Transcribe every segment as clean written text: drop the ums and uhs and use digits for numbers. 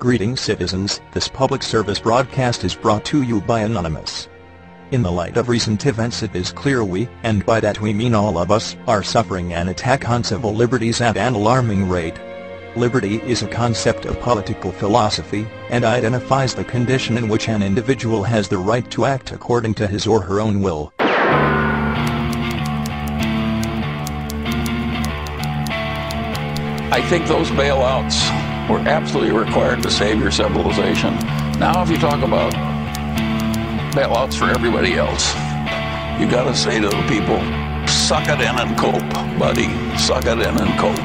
Greetings citizens, this public service broadcast is brought to you by Anonymous. In the light of recent events, it is clear we, and by that we mean all of us, are suffering an attack on civil liberties at an alarming rate. Liberty is a concept of political philosophy, and identifies the condition in which an individual has the right to act according to his or her own will. I think those bailouts were absolutely required to save your civilization. Now if you talk about bailouts for everybody else, you gotta say to the people, suck it in and cope, buddy, suck it in and cope.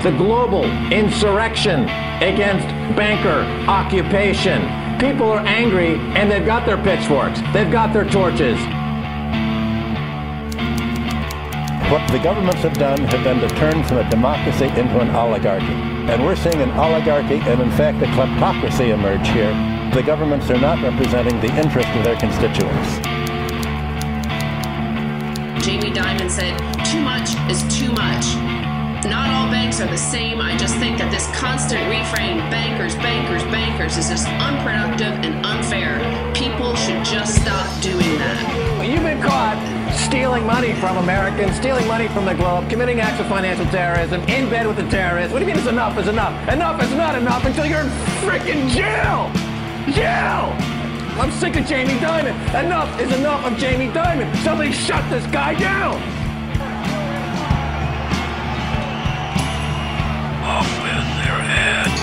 The global insurrection against banker occupation. People are angry and they've got their pitchforks, they've got their torches. What the governments have done to turn from a democracy into an oligarchy. And we're seeing an oligarchy and in fact a kleptocracy emerge here. The governments are not representing the interest of their constituents. Jamie Dimon said, too much is too much. Not all banks are the same. I just think that this constant refrain, bankers, bankers, bankers, is just unproductive and unfair. People should just stop doing that. You've been caught stealing money from Americans, stealing money from the globe, committing acts of financial terrorism, in bed with the terrorists. What do you mean it's enough is enough? Enough is not enough until you're in frickin' jail! Jail! I'm sick of Jamie Dimon. Enough is enough of Jamie Dimon. Somebody shut this guy down! Off with their heads.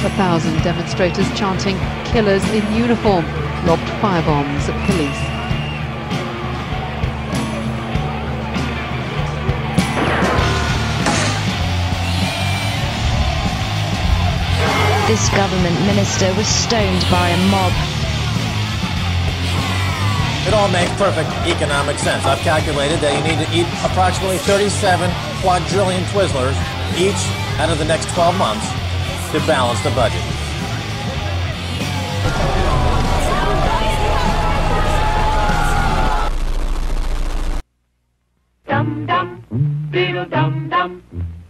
1,000 demonstrators chanting "Killers in uniform" lobbed firebombs at police. This government minister was stoned by a mob. It all makes perfect economic sense. I've calculated that you need to eat approximately 37 quadrillion Twizzlers each out of the next 12 months to balance the budget. Dum dum, diddle dum dum,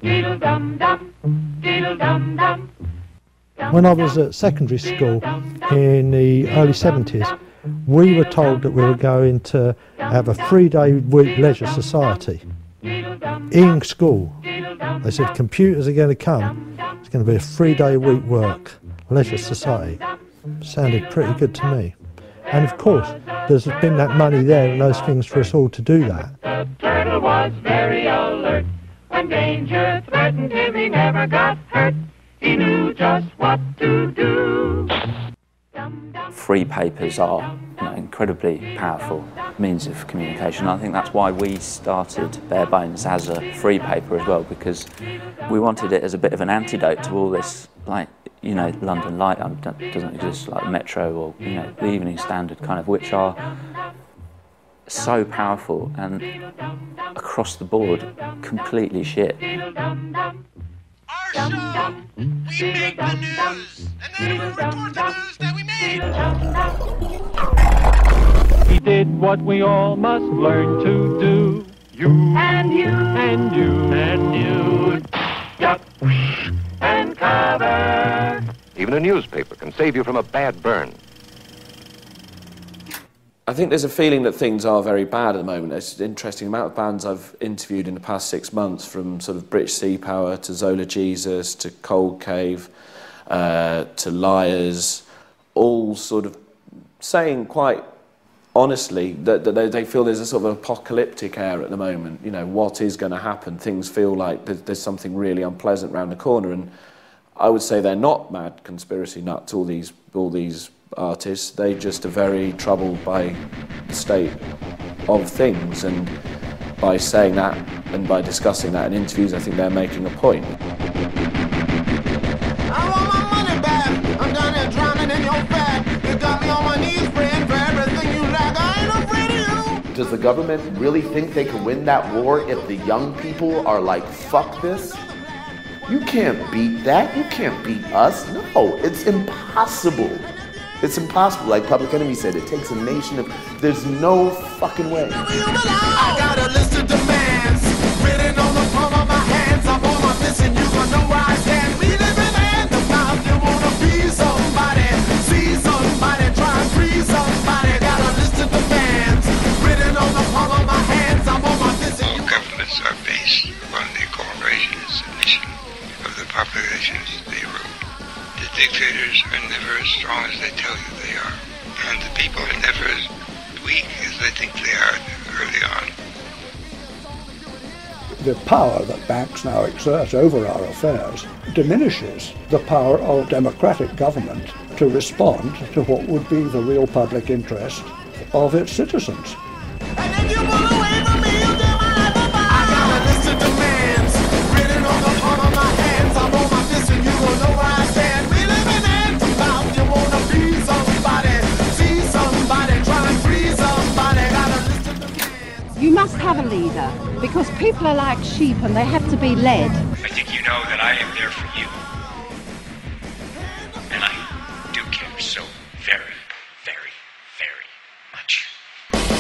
diddle dum dum, diddle dum dum. When I was at secondary school in the early 70s, we were told that we were going to have a 3-day week leisure society. In school, they said computers are going to come, it's going to be a 3-day week work, leisure society. Sounded pretty good to me. And of course, there's been that money there and those things for us all to do that. The turtle was very alert. When danger threatened him, he never got hurt. He knew just what to do. Free papers are incredibly powerful means of communication. I think that's why we started Bare Bones as a free paper as well, because we wanted it as a bit of an antidote to all this, London Light doesn't exist, like Metro or the Evening Standard kind of, which are so powerful and across the board completely shit. Our show, we make the news, and then we report the news that we made. He did what we all must learn to do. You and you and you and you. Duck and cover. Even a newspaper can save you from a bad burn. I think there's a feeling that things are very bad at the moment. It's an interesting amount of bands I've interviewed in the past 6 months, from sort of British Sea Power to Zola Jesus to Cold Cave to Liars, all sort of saying quite honestly that they feel there's a sort of apocalyptic air at the moment. What is going to happen? Things feel like there's something really unpleasant around the corner, and I would say they're not mad conspiracy nuts, all these artists. They just are very troubled by the state of things, and by saying that and by discussing that in interviews, I think they're making a point. I want my money back. I'm down here drowning in your fat. You got me on my knees praying for everything you lack. I ain't afraid of you. Does the government really think they can win that war if the young people are like, fuck this? You can't beat that. You can't beat us. No, it's impossible. It's impossible. Like Public Enemy said, it takes a nation of... There's no fucking way. I got a list of demands. dictators are never as strong as they tell you they are. And the people are never as weak as they think they are early on. The power that banks now exert over our affairs diminishes the power of democratic government to respond to what would be the real public interest of its citizens. You must have a leader, because people are like sheep and they have to be led. I think you know that I am there for you. And I do care so very, very, very much.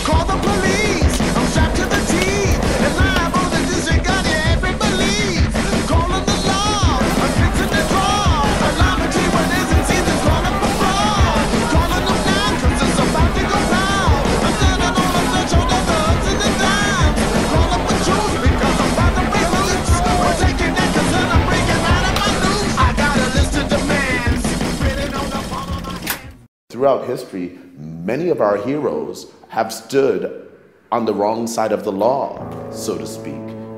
Call the police, I'm strapped to the teeth, and live on the district got every belief. Calling the law, I'm fixing the draw. Alarmity when isn't seen, they're calling for fraud. Calling them now, cause it's about to go down. I'm standing on the threshold of the hoods and the dimes. Calling for truth because I'm about to break loose. We're taking that cause then I'm breaking out of my noose. I got a list of demands written on the palm of my hand. Throughout history, many of our heroes have stood on the wrong side of the law, so to speak,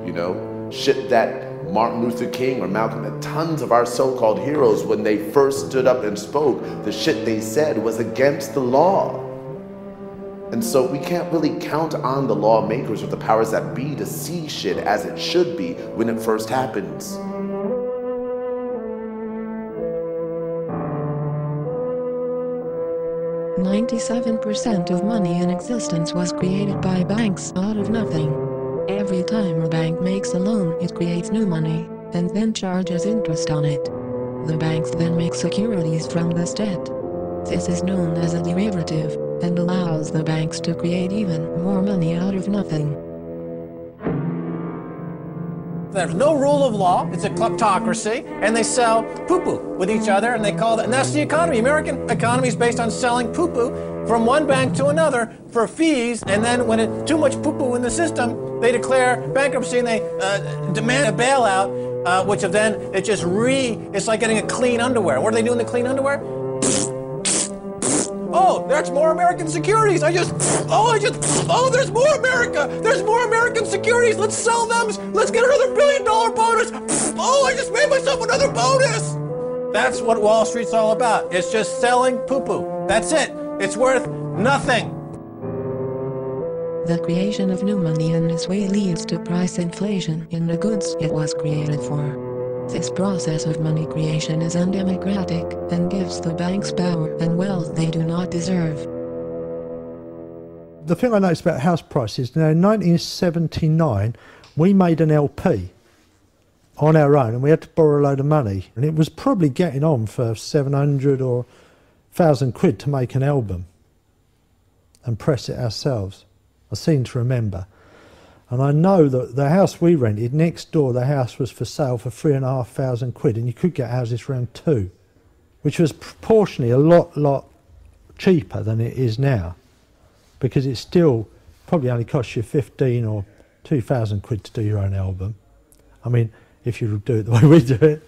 you know? Shit that Martin Luther King or Malcolm and tons of our so-called heroes, when they first stood up and spoke, the shit they said was against the law. And so we can't really count on the lawmakers or the powers that be to see shit as it should be when it first happens. %97% of money in existence was created by banks out of nothing. Every time a bank makes a loan, it creates new money, and then charges interest on it. The banks then make securities from this debt. This is known as a derivative, and allows the banks to create even more money out of nothing. There's no rule of law, it's a kleptocracy, and they sell poo-poo with each other, and they call that, and that's the economy. American economy is based on selling poo-poo from one bank to another for fees, and then when it's too much poo-poo in the system, they declare bankruptcy and they demand a bailout, which then it's like getting a clean underwear. What are they doing to clean underwear? Oh, there's more American securities. There's more America. There's more American securities. Let's sell them. Let's get another $1 billion bonus. Oh, I just made myself another bonus. That's what Wall Street's all about. It's just selling poo-poo. That's it. It's worth nothing. The creation of new money in this way leads to price inflation in the goods it was created for. This process of money creation is undemocratic and gives the banks power and wealth they do not deserve. The thing I noticed about house prices, now in 1979 we made an LP on our own and we had to borrow a load of money, and it was probably getting on for 700 or 1,000 quid to make an album and press it ourselves. I seem to remember. And I know that the house we rented, next door the house was for sale for 3,500 quid, and you could get houses for around 2, which was proportionally a lot cheaper than it is now, because it still probably only costs you 15 or 2,000 quid to do your own album. I mean, if you do it the way we do it.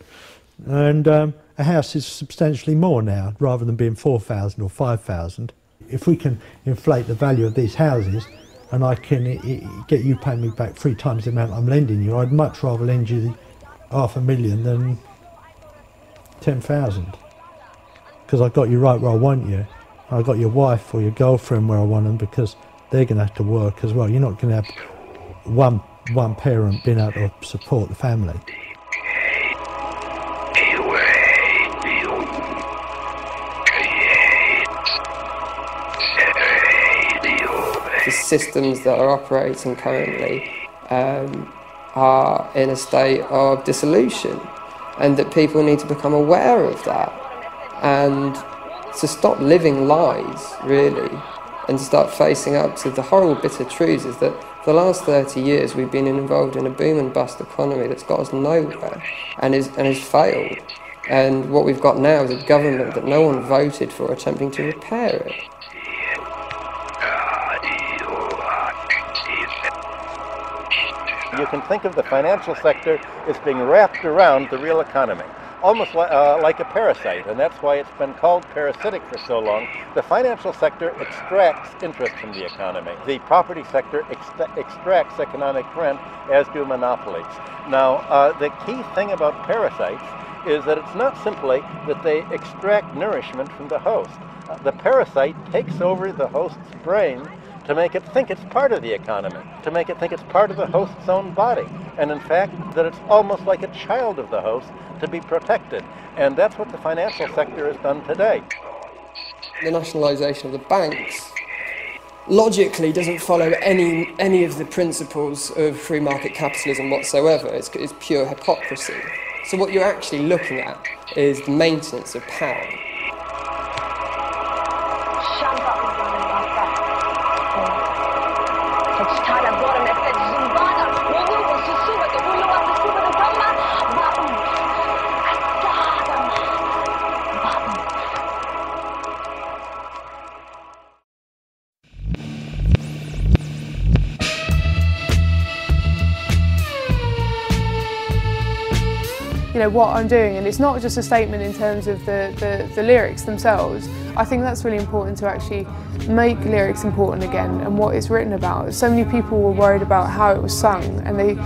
And a house is substantially more now, rather than being 4,000 or 5,000. If we can inflate the value of these houses, and I can get you paying me back 3 times the amount I'm lending you, I'd much rather lend you $500,000 than 10,000. Because I got you right where I want you. I got your wife or your girlfriend where I want them, because they're going to have to work as well. You're not going to have one parent being able to support the family. The systems that are operating currently are in a state of dissolution, and that people need to become aware of that and to stop living lies, really, and to start facing up to the horrible bitter truths is that for the last 30 years we've been involved in a boom and bust economy that's got us nowhere and has failed. And what we've got now is a government that no one voted for attempting to repair it. You can think of the financial sector as being wrapped around the real economy. almost like a parasite, and that's why it's been called parasitic for so long. The financial sector extracts interest from the economy. The property sector extracts economic rent, as do monopolies. Now, the key thing about parasites is that it's not simply that they extract nourishment from the host. The parasite takes over the host's brain to make it think it's part of the economy, to make it think it's part of the host's own body, and in fact that it's almost like a child of the host to be protected. And that's what the financial sector has done today. The nationalisation of the banks logically doesn't follow any of the principles of free market capitalism whatsoever. It's pure hypocrisy. So what you're actually looking at is the maintenance of power. You know, what I'm doing, and it's not just a statement in terms of the lyrics themselves. I think that's really important, to actually make lyrics important again and what it's written about. So many people were worried about how it was sung, and they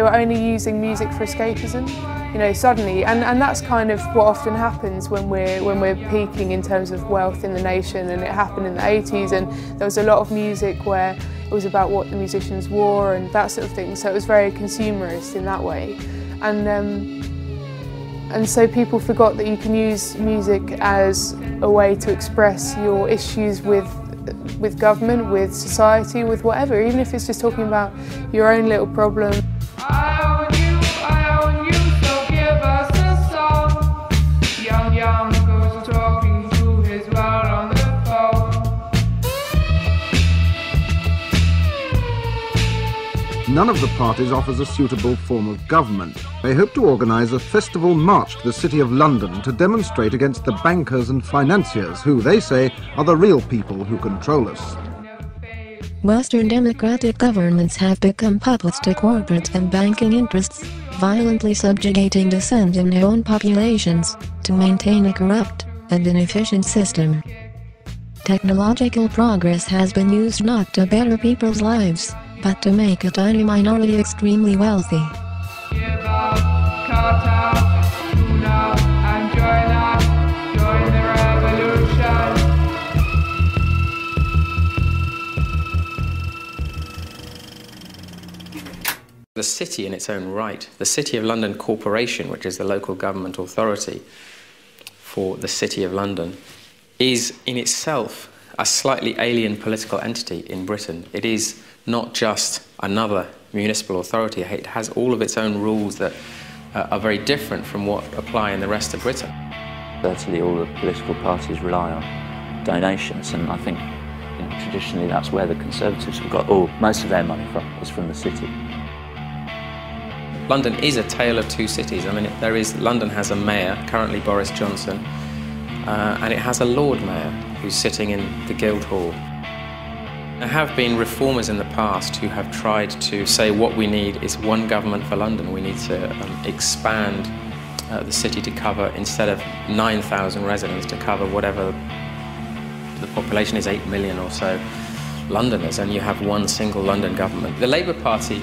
were only using music for escapism, you know, suddenly, and that's kind of what often happens when we're peaking in terms of wealth in the nation. And it happened in the 80s, and there was a lot of music where it was about what the musicians wore and that sort of thing, so it was very consumerist in that way. And so people forgot that you can use music as a way to express your issues with government, with society, with whatever, even if it's just talking about your own little problem. I own you, so give us a song. Young goes talking to his world on the phone. None of the parties offers a suitable form of government. They hope to organise a festival march to the City of London to demonstrate against the bankers and financiers who, they say, are the real people who control us. Western democratic governments have become puppets to corporate and banking interests, violently subjugating dissent in their own populations, to maintain a corrupt and inefficient system. Technological progress has been used not to better people's lives, but to make a tiny minority extremely wealthy. The city in its own right, the City of London Corporation, which is the local government authority for the City of London, is in itself a slightly alien political entity in Britain. It is not just another municipal authority. It has all of its own rules that are very different from what apply in the rest of Britain. Certainly all the political parties rely on donations, and I think traditionally that's where the Conservatives have got most of their money from, is from the city. London is a tale of two cities. I mean, London has a mayor, currently Boris Johnson, and it has a Lord Mayor who's sitting in the Guildhall. There have been reformers in the past who have tried to say what we need is one government for London. We need to expand the city to cover, instead of 9,000 residents, to cover whatever the population is, 8 million or so Londoners, and you have one single London government. The Labour Party,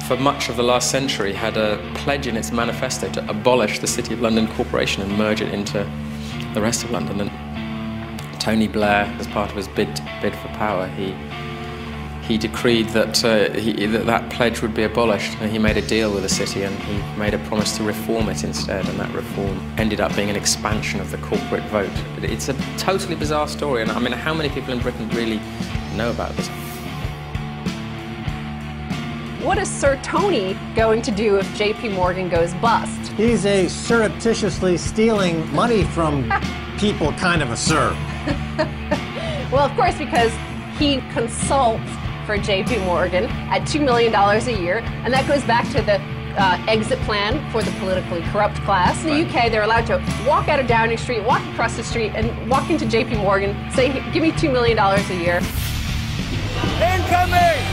for much of the last century, had a pledge in its manifesto to abolish the City of London Corporation and merge it into the rest of London. And Tony Blair, as part of his bid for power, he decreed that that pledge would be abolished, and he made a deal with the city, and he made a promise to reform it instead, and that reform ended up being an expansion of the corporate vote. It's a totally bizarre story, and I mean, how many people in Britain really know about this? What is Sir Tony going to do if JP Morgan goes bust? He's a surreptitiously stealing money from people kind of a sir. Well, of course, because he consults for JP Morgan at $2 million a year, and that goes back to the exit plan for the politically corrupt class. In the UK, they're allowed to walk out of Downing Street, walk across the street, and walk into JP Morgan, say, give me $2 million a year. Incoming!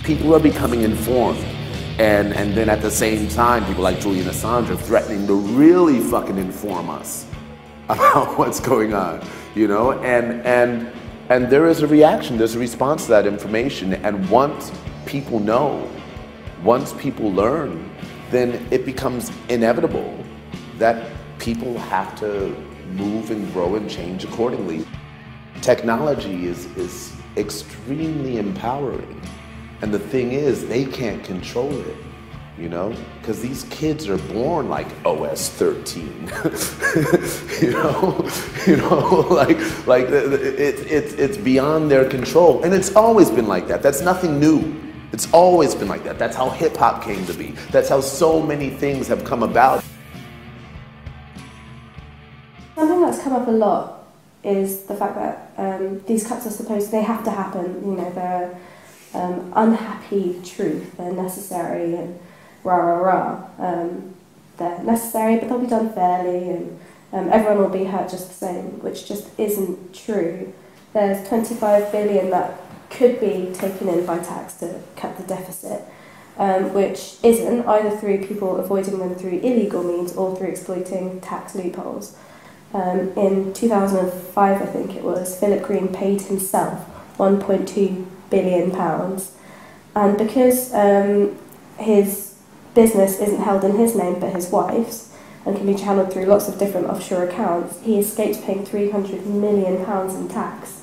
People are becoming informed. And then at the same time, people like Julian Assange are threatening to really fucking inform us about what's going on, you know? And there is a reaction, there's a response to that information. And once people know, once people learn, then it becomes inevitable that people have to move and grow and change accordingly. Technology is extremely empowering. And the thing is, they can't control it, you know? Because these kids are born like OS13, it's beyond their control. And it's always been like that. That's nothing new. It's always been like that. That's how hip hop came to be. That's how so many things have come about. Something that's come up a lot is the fact that these cuts they have to happen. You know, they're unhappy truth, they're necessary and rah. They're necessary, but they'll be done fairly, and everyone will be hurt just the same, which just isn't true. There's 25 billion that could be taken in by tax to cut the deficit, which isn't, either through people avoiding them through illegal means or through exploiting tax loopholes. In 2005, I think it was, Philip Green paid himself £1.2 billion, and because his business isn't held in his name but his wife's and can be channeled through lots of different offshore accounts, he escapes paying £300 million in tax.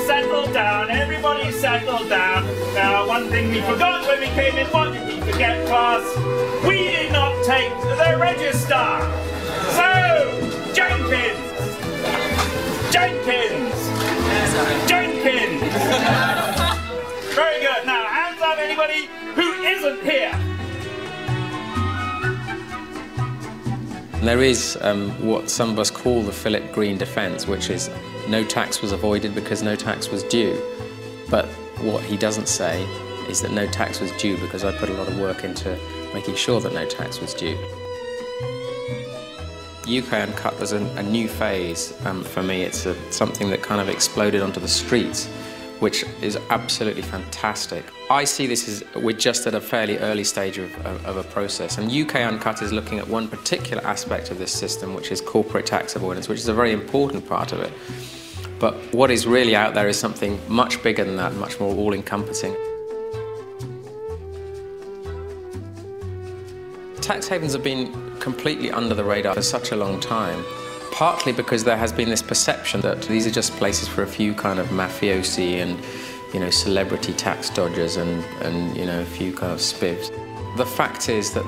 Settle down, everybody settle down. Now, one thing we forgot when we came in, what did we forget, class? We did not take the register. So, Jenkins! Very good. Now, hands up, anybody who isn't here. There is what some of us call the Philip Green defence, which is no tax was avoided because no tax was due. But what he doesn't say is that no tax was due because I put a lot of work into making sure that no tax was due. UK Uncut was a new phase for me. It's something that kind of exploded onto the streets, which is absolutely fantastic. I see this as we're just at a fairly early stage of a process, and UK Uncut is looking at one particular aspect of this system, which is corporate tax avoidance, which is a very important part of it. But what is really out there is something much bigger than that, much more all-encompassing. Tax havens have been completely under the radar for such a long time, partly because there has been this perception that these are just places for a few kind of mafiosi and, you know, celebrity tax dodgers and you know, a few kind of spivs. The fact is that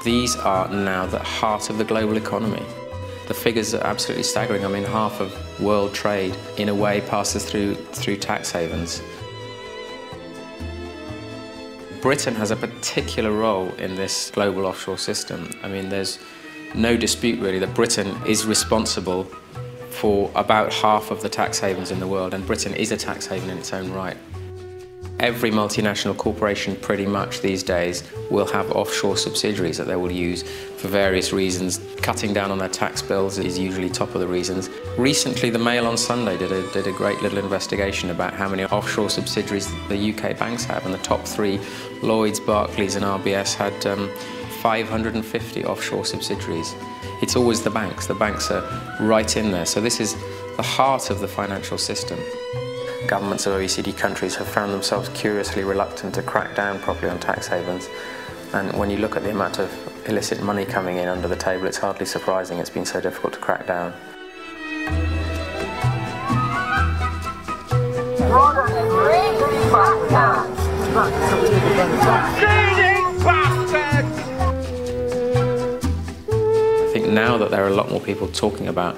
these are now the heart of the global economy. The figures are absolutely staggering. I mean, half of world trade, in a way, passes through tax havens. Britain has a particular role in this global offshore system. I mean, there's no dispute really that Britain is responsible for about half of the tax havens in the world, and Britain is a tax haven in its own right. Every multinational corporation pretty much these days will have offshore subsidiaries that they will use for various reasons. Cutting down on their tax bills is usually top of the reasons. Recently, the Mail on Sunday did a great little investigation about how many offshore subsidiaries the UK banks have, and the top three, Lloyds, Barclays and RBS, had 550 offshore subsidiaries. It's always the banks. The banks are right in there. So this is the heart of the financial system. Governments of OECD countries have found themselves curiously reluctant to crack down properly on tax havens. And when you look at the amount of illicit money coming in under the table, it's hardly surprising it's been so difficult to crack down. I think now that there are a lot more people talking about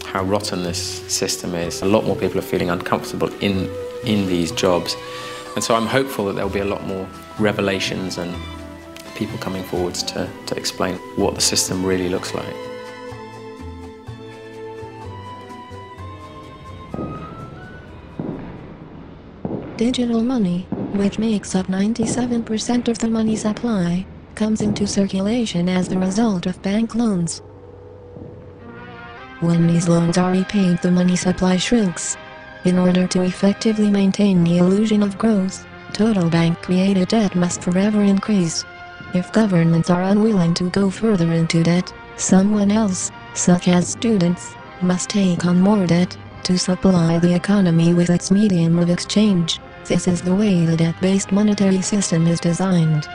how rotten this system is, a lot more people are feeling uncomfortable in these jobs. And so I'm hopeful that there'll be a lot more revelations and people coming forwards to explain what the system really looks like. Digital money, which makes up 97% of the money supply, comes into circulation as the result of bank loans. When these loans are repaid, the money supply shrinks. In order to effectively maintain the illusion of growth, total bank-created debt must forever increase. If governments are unwilling to go further into debt, someone else, such as students, must take on more debt to supply the economy with its medium of exchange. This is the way the debt-based monetary system is designed.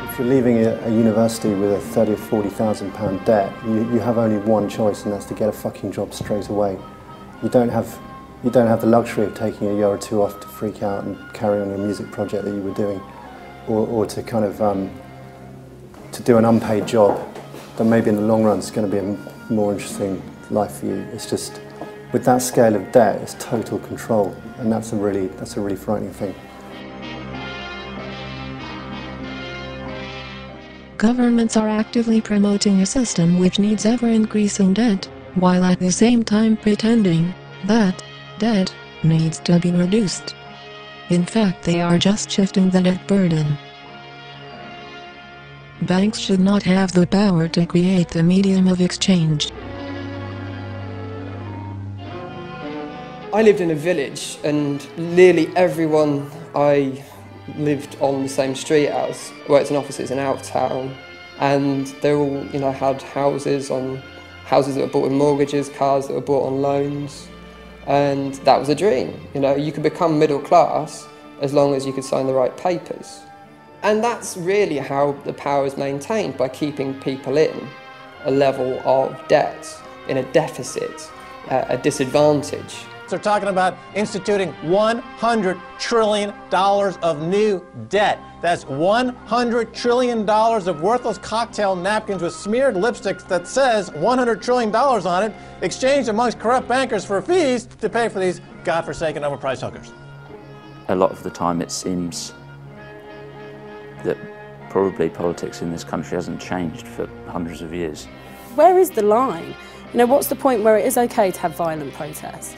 If you're leaving a university with a £30,000 or £40,000 debt, you have only one choice, and that's to get a fucking job straight away. You don't have the luxury of taking a year or two off to freak out and carry on a music project that you were doing, or to kind of to do an unpaid job that maybe in the long run is going to be a more interesting life for you. It's just, with that scale of debt, it's total control, and that's a really frightening thing. Governments are actively promoting a system which needs ever-increasing debt, while at the same time pretending that debt needs to be reduced. In fact, they are just shifting the debt burden. Banks should not have the power to create the medium of exchange. I lived in a village, and nearly everyone I lived on the same street as worked in offices in out of town, and they all, had houses that were bought with mortgages, cars that were bought on loans, and that was a dream. You could become middle class as long as you could sign the right papers. And that's really how the power is maintained, by keeping people in a level of debt, in a deficit, a disadvantage. They're talking about instituting $100 trillion of new debt. That's $100 trillion of worthless cocktail napkins with smeared lipsticks that says $100 trillion on it, exchanged amongst corrupt bankers for fees to pay for these godforsaken overpriced hookers. A lot of the time it seems that probably politics in this country hasn't changed for hundreds of years. Where is the line? What's the point where it is okay to have violent protests?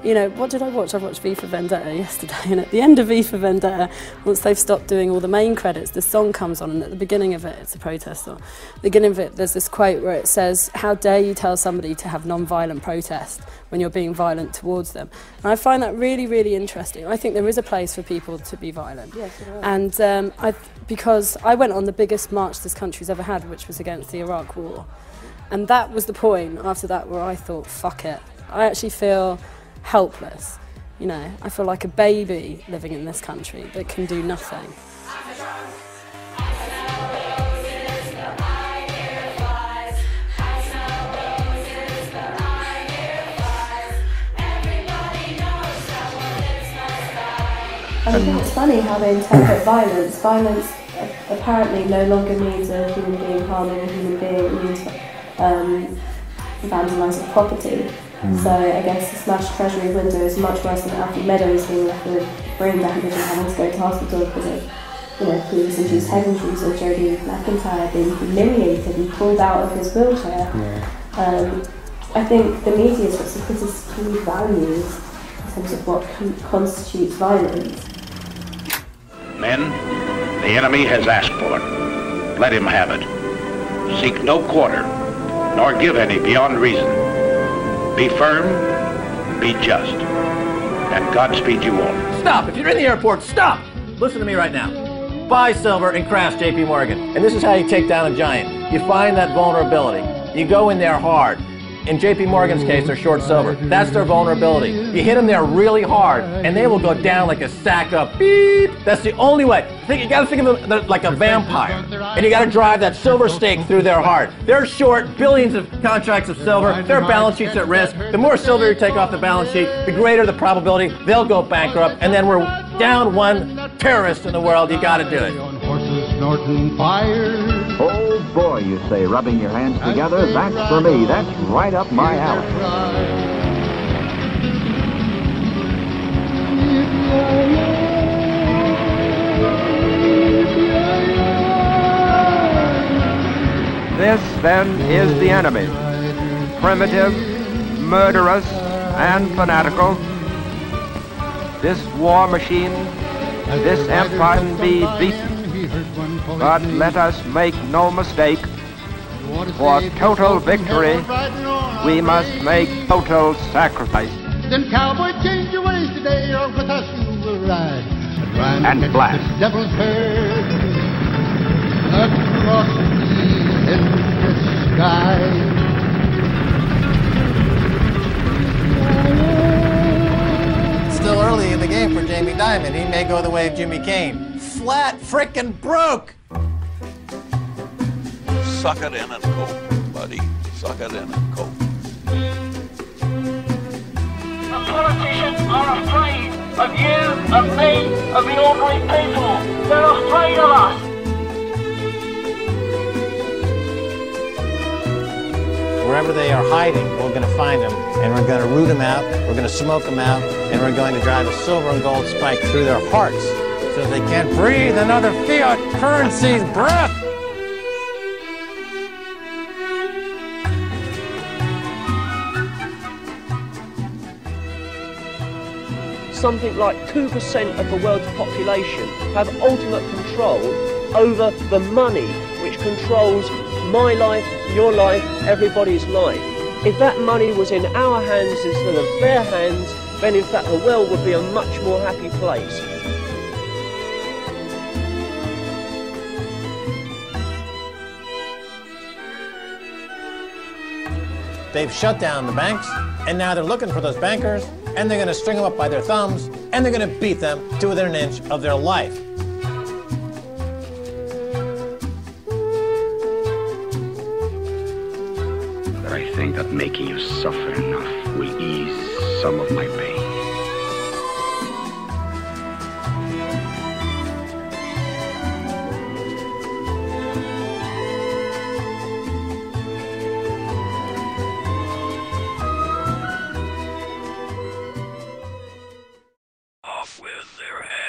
What did I watch? I watched V for Vendetta yesterday, and at the end of V for Vendetta, once they've stopped doing all the main credits, the song comes on, and at the beginning of it, it's a protest song. At the beginning of it, there's this quote where it says, "How dare you tell somebody to have non-violent protest when you're being violent towards them?" And I find that really, really interesting. I think there is a place for people to be violent. Yes, and because I went on the biggest march this country's ever had, which was against the Iraq War. And that was the point after that where I thought, fuck it. I actually feel helpless. I feel like a baby living in this country that can do nothing. I think it's funny how they interpret violence. Violence apparently no longer means a human being harming a human being, it means vandalising property. So I guess the smashed Treasury window is much worse than Alfie Meadows being left with brain damage and having to go to hospital because of previous induced head injuries, or Jodie McIntyre being humiliated and pulled out of his wheelchair. I think the media's got some pretty skewed values in terms of what constitutes violence. Men, the enemy has asked for it. Let him have it. Seek no quarter, nor give any beyond reason. Be firm, be just, and Godspeed you all. Stop! If you're in the airport, stop! Listen to me right now. Buy silver and crash JP Morgan. And this is how you take down a giant. You find that vulnerability. You go in there hard. In JP Morgan's case, they're short silver. That's their vulnerability. You hit them there really hard, and they will go down like a sack of beep. That's the only way. You gotta think of them like a vampire. And you gotta drive that silver stake through their heart. They're short billions of contracts of silver. Their balance sheet's at risk. The more silver you take off the balance sheet, the greater the probability they'll go bankrupt, and then we're down one terrorist in the world. You gotta do it. Snorting fire. Oh boy, you say, rubbing your hands together, that's for me. That's right up my alley. This, then, is the enemy. Primitive, murderous, and fanatical. this war machine, this empire be beaten. But let us make no mistake, for total victory, we must make total sacrifice. Then cowboy, change your ways today, or with us you will ride. And blast. The devil's herd across the endless sky. Still early in the game for Jamie Dimon. He may go the way of Jimmy Kane. Flat frickin' broke. Suck it in and cope, buddy. Suck it in and cope. The politicians are afraid of you, of me, of the ordinary people. They're afraid of us. Wherever they are hiding, we're going to find them, and we're going to root them out, we're going to smoke them out, and we're going to drive a silver and gold spike through their hearts so they can't breathe another fiat currency's breath. Something like 2% of the world's population have ultimate control over the money which controls my life, your life, everybody's life. If that money was in our hands instead of their hands, then in fact the world would be a much more happy place. They've shut down the banks, and now they're looking for those bankers, and they're going to string them up by their thumbs, and they're going to beat them to within an inch of their life. But I think that making you suffer enough will ease some of my pain. Off with their heads.